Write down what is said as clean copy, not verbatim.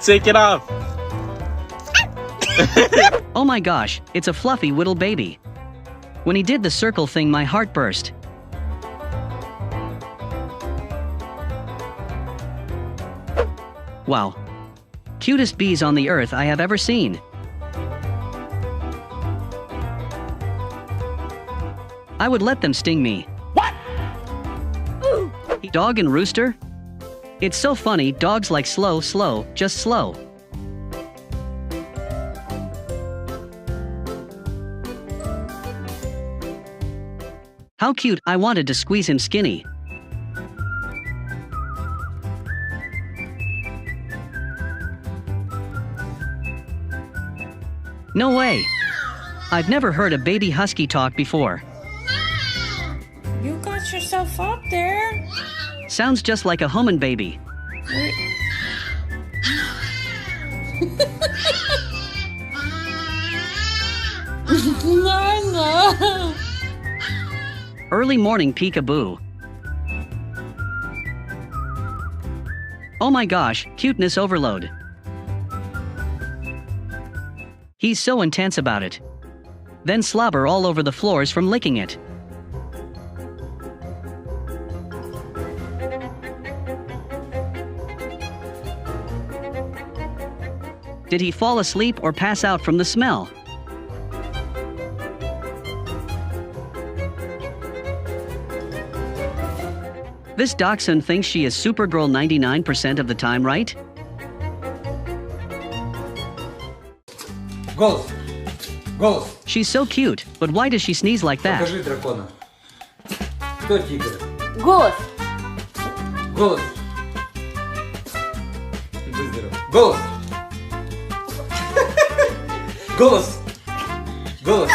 Take it off. Oh my gosh, it's a fluffy little baby. When he did the circle thing, my heart burst. Wow. Cutest bees on the earth I have ever seen. I would let them sting me. What? Dog and rooster? It's so funny, dogs like slow, just slow. How cute, I wanted to squeeze him skinny. No way! I've never heard a baby husky talk before. You got yourself up there. Sounds just like a human baby. Nana. Early morning peekaboo. Oh my gosh, cuteness overload. He's so intense about it. Then slobber all over the floors from licking it. Did he fall asleep or pass out from the smell? This dachshund thinks she is Supergirl 99% of the time, right? Голос! Голос! She's so cute, but why does she sneeze like that? Покажи дракона. Кто тигр? Голос. Голос! Будь здоров. Голос! Голос! Голос!